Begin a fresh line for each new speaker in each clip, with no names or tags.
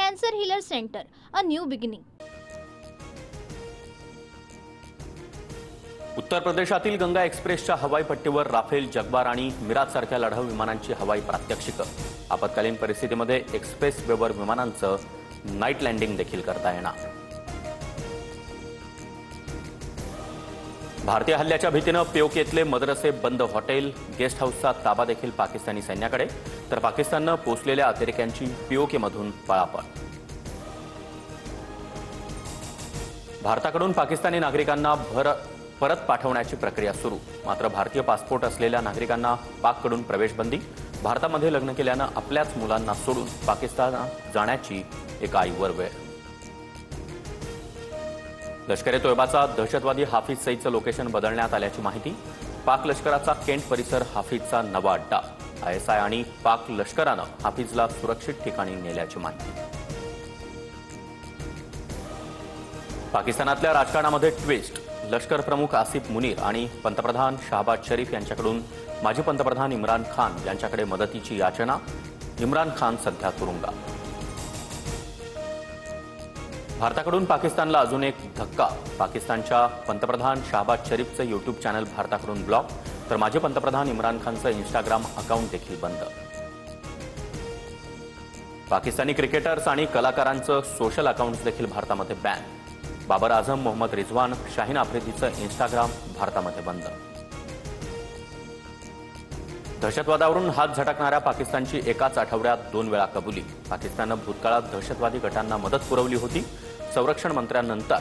Cancer Healer Center, a new beginning.
उत्तर प्रदेशातील गंगा एक्सप्रेसच्या हवाई पट्टीवर राफेल, जगबार आणि मिराज सारख्या लढाऊ विमानांची हवाई प्रात्यक्षिकं. आपत्कालीन परिस्थितीमध्ये एक्सप्रेस वेवर विमानांचं नाईट लँडिंग देखील करता येणार. भारतीय हल्ल्याच्या भीतीनं पीओकेतले मद्रसे बंद, हॉटेल, गेस्ट हाऊसचा ताबा देखील पाकिस्तानी सैन्याकडे, तर पाकिस्ताननं पोचलेल्या अतिरेक्यांची पीओकेमधून पळापळ. भारताकडून पाकिस्तानी नागरिकांना परत पाठवण्याची प्रक्रिया सुरू. मात्र भारतीय पासपोर्ट असलेल्या नागरिकांना पाककडून प्रवेशबंदी. भारतामध्ये लग्न केल्यानं आपल्याच मुलांना सोडून पाकिस्तानात जाण्याची एक आईवर वेळ. लष्कर ए तोयबाचा दहशतवादी हाफिज सईदचं लोकेशन बदलण्यात आल्याची माहिती. पाक लष्कराचा केंट परिसर हाफिजचा नवा अड्डा. आयएसआय आणि पाक लष्करानं हाफिजला सुरक्षित ठिकाणी नेल्याची माहिती. पाकिस्तानातल्या राजकारणामध्ये ट्विस्ट. लष्कर प्रमुख आसिफ मुनीर आणि पंतप्रधान शहबाज शरीफ यांच्याकडून माजी पंतप्रधान इम्रान खान यांच्याकडे मदतीची याचना. इम्रान खान सध्या तुरुंगात. भारताकडून पाकिस्तानला अजून एक धक्का. पाकिस्तानच्या पंतप्रधान शहबाज शरीफचं युट्यूब चॅनल भारताकडून ब्लॉक, तर माजी पंतप्रधान इम्रान खानचं इंस्टाग्राम अकाउंट देखील बंद. पाकिस्तानी क्रिकेटर्स आणि कलाकारांचं सोशल अकाउंट्स देखील भारतामध्ये बॅन. बाबर आझम, मोहम्मद रिझवान, शाहीन आफ्रिदीचं इंस्टाग्राम भारतामध्ये बंद. दहशतवादावरून हात झटकणाऱ्या पाकिस्तानची एकाच आठवड्यात 2 वेळा कबुली. पाकिस्ताननं भूतकाळात दहशतवादी गटांना मदत पुरवली होती. संरक्षण मंत्र्यांनंतर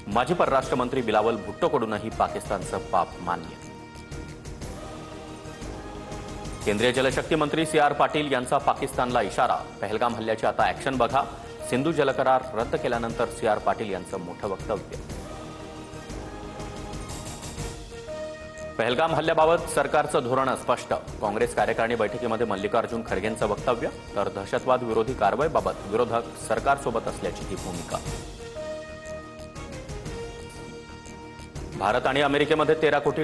माजी परराष्ट्र मंत्री बिलावल भुट्टोकडूनही पाकिस्तानचं पाप मान्य. केंद्रीय जलशक्ती मंत्री CR पाटील यांचा पाकिस्तानला इशारा. पहलगाम हल्ल्याची आता ॲक्शन बघा. सिंधू जलकरार रद्द केल्यानंतर CR पाटील यांचं मोठं वक्तव्य. पहलगाम हल्ल्याबाबत सरकारचं धोरण स्पष्ट. काँग्रेस कार्यकारिणी बैठकीमध्ये मल्लिकार्जुन खरगेंचं वक्तव्य. तर दहशतवाद विरोधी कारवाईबाबत विरोधक सरकारसोबत असल्याची ही भूमिका. भारत आणि अमेरिकेमध्ये $13 कोटी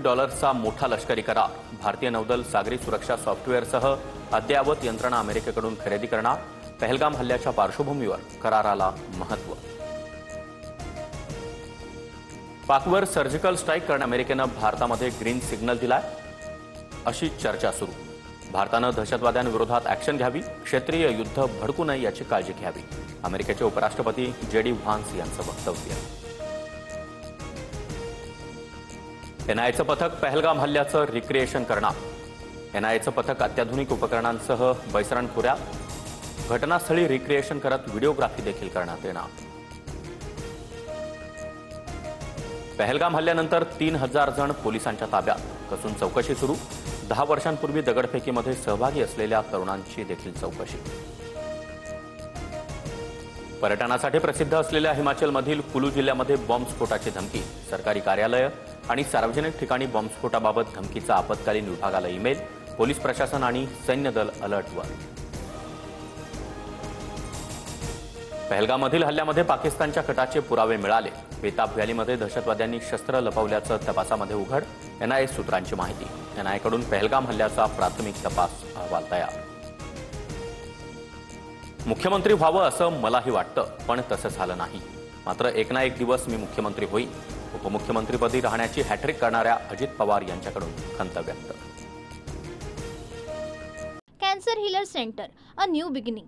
मोठा लष्करी करार. भारतीय नौदल सागरी सुरक्षा सॉफ्टवेअरसह अद्ययावत यंत्रणा अमेरिकेकडून खरेदी करणार. पहलगाम हल्ल्याच्या पार्श्वभूमीवर कराराला महत्त्व. पाकवर सर्जिकल स्ट्राईक करण्यास अमेरिकेनं भारतामध्ये ग्रीन सिग्नल दिलाय, अशी चर्चा सुरू. भारतानं दहशतवाद्यांविरोधात ॲक्शन घ्यावी, क्षेत्रीय युद्ध भडकू नये याची काळजी घ्यावी. अमेरिकेचे उपराष्ट्रपती JD व्हान्स यांचं वक्तव्य. NIAचं पथक पहलगाम हल्ल्याचं रिक्रिएशन करणार. NIAचं पथक अत्याधुनिक उपकरणांसह बैसरण खोऱ्यात घटनास्थळी रिक्रिएशन करत व्हिडिओग्राफी देखील करण्यात येणार. पहलगाम हल्ल्यानंतर 3000 जण पोलिसांच्या ताब्यात, कसून चौकशी सुरू. 10 वर्षांपूर्वी दगडफेकीमध्ये सहभागी असलेल्या तरुणांची देखील चौकशी. पर्यटनासाठी प्रसिद्ध असलेल्या हिमाचलमधील कुलू जिल्ह्यामध्ये बॉम्बस्फोटाची धमकी. सरकारी कार्यालय आणि सार्वजनिक ठिकाणी बॉम्बस्फोटाबाबत धमकीचा आपत्कालीन विभागाला ईमेल. पोलीस प्रशासन आणि सैन्य दल अलर्टवर. पहलगाममधील हल्ल्यामध्ये पाकिस्तानच्या कटाचे पुरावे मिळाले. बेताब व्हॅलीमध्ये दहशतवाद्यांनी शस्त्र लपवल्याचं तपासामध्ये उघड. NIA सूत्रांची माहिती. NIAकडून पहलगाम हल्ल्याचा प्राथमिक तपास अहवाल तयार. मुख्यमंत्री व्हावं असं मलाही वाटतं, पण तसं झालं नाही. मात्र एक ना एक दिवस मी मुख्यमंत्री होईन. उपमुख्यमंत्रीपदी राहण्याची हॅट्रिक करणाऱ्या अजित पवार यांच्याकडून खंत व्यक्त.
Cancer Healer Center, a new beginning.